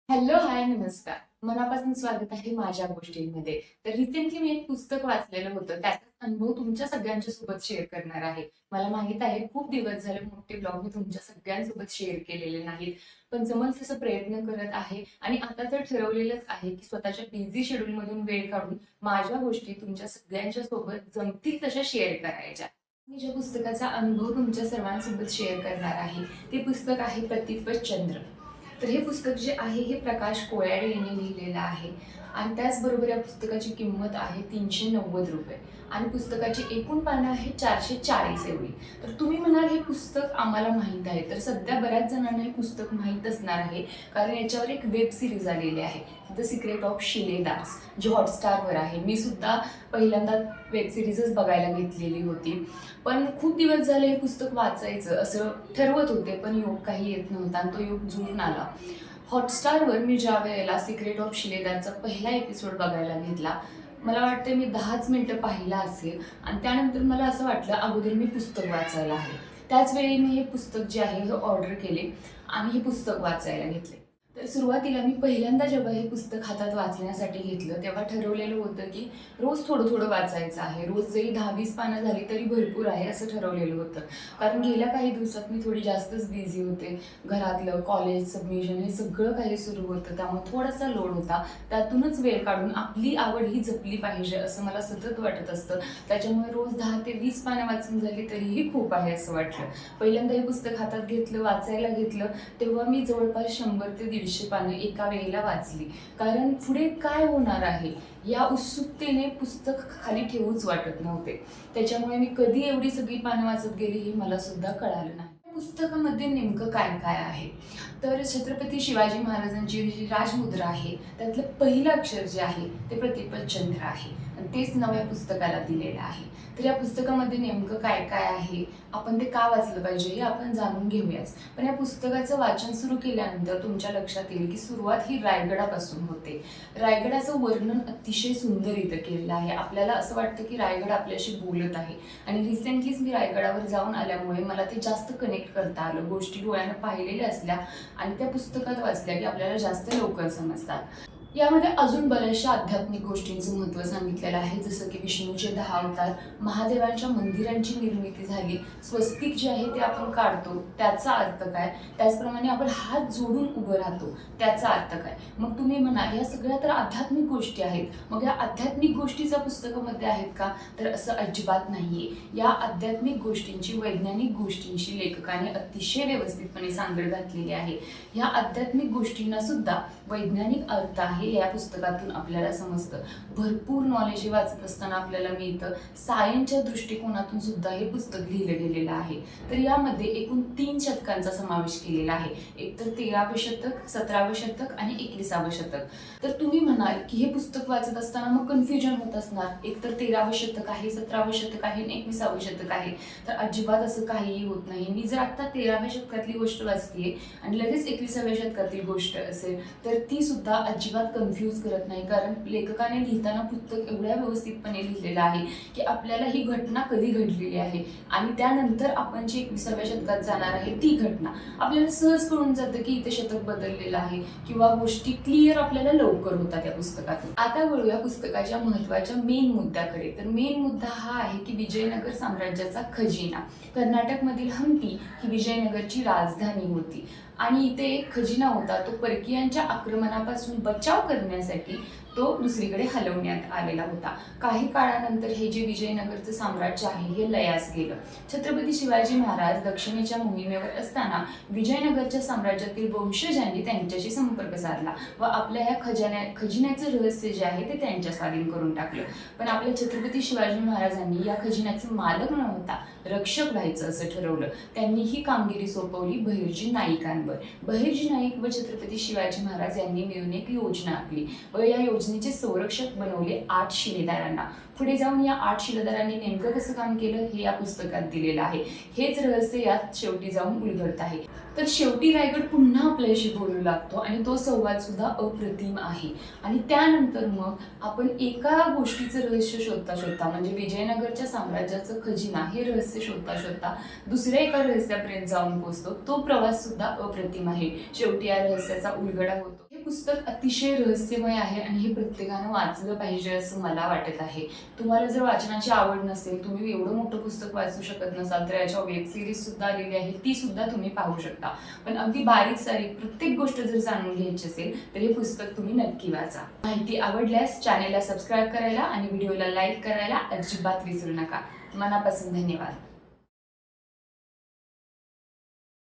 Hello, हाय, नमस्कार. मनापासून स्वागत आहे माझ्या गोष्टींमध्ये. तर रिसेंटली मी एक पुस्तक वाचलेलं होतं. त्याचा अनुभव तुमच्या सगळ्यांच्या सोबत शेअर करणार आहे. मला माहित आहे खूप दिवस झाले मोठे ब्लॉग मी तुमच्या सगळ्यांसोबत शेअर केलेले नाहीत. पण जमल तसं प्रयत्न करत आहे आणि आता तर ठरवलेलंच आहे की स्वतःच्या बिझी शेड्यूलमधून वेळ काढून माझ्या गोष्टी तुमच्या सगळ्यांच्या सोबत जमतील तशा शेअर करायच्या. मी ज्या पुस्तकाचा अनुभव तुमच्या सर्वांसोबत शेअर करणार आहे ते पुस्तक आहे प्रतिपत चंद्र. तर हे पुस्तक जे आहे हे प्रकाश कोळ्याडे यांनी लिहिलेलं आहे आणि त्याचबरोबर या पुस्तकाची किंमत आहे ₹390 आणि पुस्तकाची एकूण पानं आहे 440 एवढी. तर तुम्ही म्हणाल हे पुस्तक आम्हाला माहीत आहे, तर सध्या बऱ्याच जणांना हे पुस्तक माहीत असणार आहे, कारण याच्यावर एक वेब सिरीज आलेली आहे, द सिक्रेट ऑफ शिलेदास, जी हॉटस्टारवर आहे. मी सुद्धा पहिल्यांदा वेब सिरीजच बघायला घेतलेली होती, पण खूप दिवस झाले हे पुस्तक वाचायचं असं ठरवत होते, पण योग काही येत नव्हता आणि तो योग जुळून आला. हॉटस्टारवर मी ज्या वेळेला सिक्रेट ऑफ शिलेदारचा पहिला एपिसोड बघायला घेतला, मला वाटतं मी 10च मिनिटं पाहिला असेल आणि त्यानंतर मला असं वाटलं अगोदर मी पुस्तक वाचायला आहे. त्याच वेळी मी हे पुस्तक जे आहे हे ऑर्डर केले आणि हे पुस्तक वाचायला घेतले. तर सुरुवातीला मी पहिल्यांदा जेव्हा हे पुस्तक हातात वाचण्यासाठी घेतलं तेव्हा ठरवलेलं होतं की रोज थोडं थोडं वाचायचं आहे. रोज जरी 10-20 पानं झाली तरी भरपूर आहे असं ठरवलेलं होतं. कारण गेल्या काही दिवसात मी थोडी जास्तच बिझी होते. घरातलं कॉलेज, सबमिशन हे सगळं काही सुरू होतं, त्यामुळे थोडासा लोड होता. त्यातूनच वेळ काढून आपली आवड ही जपली पाहिजे असं मला सतत वाटत असतं. त्याच्यामुळे रोज 10 ते 20 पानं वाचून झाली तरीही खूप आहे असं वाटलं. पहिल्यांदा हे पुस्तक हातात घेतलं, वाचायला घेतलं, तेव्हा मी जवळपास 100 ते 150 पानं एका वेळेला वाचली. कारण पुढे काय होणार आहे या उत्सुकतेने पुस्तक खाली ठेवूच वाटत नव्हते. त्याच्यामुळे मी कधी एवढी सगळी पानं वाचत गेली हे मला सुद्धा कळालं नाही. पुस्तकामध्ये नेमकं काय काय आहे, तर छत्रपती शिवाजी महाराजांची जी राजमुद्रा आहे त्यातलं पहिलं अक्षर जे आहे ते प्रतिपत चंद्र आहे आणि तेच नव्या पुस्तकाला दिलेलं आहे. तर या पुस्तकामध्ये नेमकं काय काय आहे, आपण ते का वाचलं पाहिजे हे आपण जाणून घेऊयाच. पण या पुस्तकाचं वाचन सुरू केल्यानंतर तुमच्या लक्षात येईल की सुरुवात ही रायगडापासून होते. रायगडाचं वर्णन अतिशय सुंदर इथं केलेलं आहे. आपल्याला असं वाटतं की रायगड आपल्याशी बोलत आहे आणि रिसेंटलीच मी रायगडावर जाऊन आल्यामुळे मला ते जास्त कनेक्ट करता आलं. गोष्टी डोळ्यानं पाहिलेल्या असल्या आणि त्या पुस्तकात वाचल्या की आपल्याला जास्त लवकर समजतात. यामध्ये अजून बऱ्याचशा आध्यात्मिक गोष्टींचं महत्त्व सांगितलेलं आहे, जसं की विष्णूचे 10 अवतार, महादेवांच्या मंदिरांची निर्मिती झाली, स्वस्तिक जे आहे ते आपण काढतो त्याचा अर्थ काय, त्याचप्रमाणे आपण हात जोडून उभं राहतो त्याचा अर्थ काय. मग तुम्ही म्हणाल या सगळ्या तर आध्यात्मिक गोष्टी आहेत, मग या आध्यात्मिक गोष्टीचा पुस्तकामध्ये आहेत का, तर असं अजिबात नाहीये. या आध्यात्मिक गोष्टींची, वैज्ञानिक गोष्टींची लेखकाने अतिशय व्यवस्थितपणे सांगड घातलेली आहे. ह्या आध्यात्मिक गोष्टींना सुद्धा वैज्ञानिक अर्थ आहे या पुस्तकातून आपल्याला समजतं. भरपूर नॉलेज हे वाचत असताना आपल्याला मिळतं. सायन्सच्या दृष्टिकोनातून सुद्धा हे पुस्तक लिहिलं गेलेलं आहे. तर यामध्ये एकूण 3 शतकांचा समावेश केलेला आहे. एक तर 13वं शतक, 17वं शतक आणि 21वं शतक. तर तुम्ही म्हणाल की हे पुस्तक वाचत असताना मग कन्फ्युजन होत असणार, एक तर 13वं शतक आहे, 17वं शतक आहे आणि 21वं शतक आहे. तर अजिबात असं काहीही होत नाही. मी जर आता 13व्या शतकातली गोष्ट वाचतेय आणि लगेच 21व्या शतकातली गोष्ट असेल तर ती सुद्धा अजिबात कन्फ्यूज करत नाही, कारण लेखकाने लिहिताना पुस्तक एवढ्या व्यवस्थितपणे लिहिलेलं आहे की आपल्याला ही घटना कधी घडलेली आहे आणि त्यानंतर आपण जी 21व्या शतकात जाणार आहे ती घटना आपल्याला सहज कळून जातं की इथे शतक बदललेलं आहे किंवा गोष्टी क्लिअर आपल्याला लवकर होतात या पुस्तकातून. आता वळूया पुस्तकाच्या महत्त्वाच्या मेन मुद्द्याकडे. तर मेन मुद्दा हा आहे की विजयनगर साम्राज्याचा खजिना. कर्नाटकमधील हम्पी ही विजयनगरची राजधानी होती आणि इथे एक खजिना होता, तो परकीयांच्या आक्रमणापासून बचाव करण्यासाठी तो दुसरीकडे हलवण्यात आलेला होता. काही काळानंतर हे जे विजयनगरचं साम्राज्य आहे हे लयास गेलं. छत्रपती शिवाजी महाराज दक्षिणेच्या मोहिमेवर असताना विजयनगरच्या साम्राज्यातील वंशजांनी त्यांच्याशी संपर्क साधला व आपल्या ह्या खजिन्याचं रहस्य जे आहे ते त्यांच्या स्वाधीन करून टाकलं. पण आपल्या छत्रपती शिवाजी महाराजांनी या खजिन्याचे मालक न होता रक्षक व्हायचं असं ठरवलं. त्यांनी ही कामगिरी सोपवली बहिर्जी नाईकांवर. बहिर्जी नाईक व छत्रपती शिवाजी महाराज यांनी मिळून एक योजना आखली व या योजनेचे संरक्षक बनवले 8 शिलेदारांना. पुढे जाऊन या 8 शिलेदारांनी नेमकं कसं काम केलं हे या पुस्तकात दिलेलं आहे. हेच रहस्य यात शेवटी जाऊन उलगडत आहे. तर शेवटी रायगड पुन्हा आपल्याशी बोलू लागतो आणि तो संवाद सुद्धा अप्रतिम आहे. आणि त्यानंतर मग आपण एका गोष्टीचं रहस्य शोधता शोधता म्हणजे विजयनगरच्या साम्राज्याचं खजिना हे रहस्य शोधता शोधता दुसऱ्या एका रहस्यापर्यंत जाऊन पोहोचतो. तो प्रवास सुद्धा अप्रतिम आहे. शेवटी या रहस्याचा उलगडा होतो. हे पुस्तक अतिशय रहस्यमय आहे आणि हे प्रत्येकानं वाचलं पाहिजे असं मला वाटत आहे. तुम्हाला जर वाचनाची आवड नसेल, तुम्ही एवढं मोठं पुस्तक वाचू शकत नसाल, तर याच्या वेब सिरीज सुद्धा आलेली आहे, ती सुद्धा तुम्ही पाहू शकता. पण अगदी बारीक सारीक प्रत्येक गोष्ट जर जाणून घ्यायची असेल तर हे पुस्तक तुम्ही नक्की वाचा. माहिती आवडल्यास चॅनेलला सबस्क्राईब करायला आणि व्हिडिओला लाईक करायला अजिबात विसरू नका. मनापासून धन्यवाद.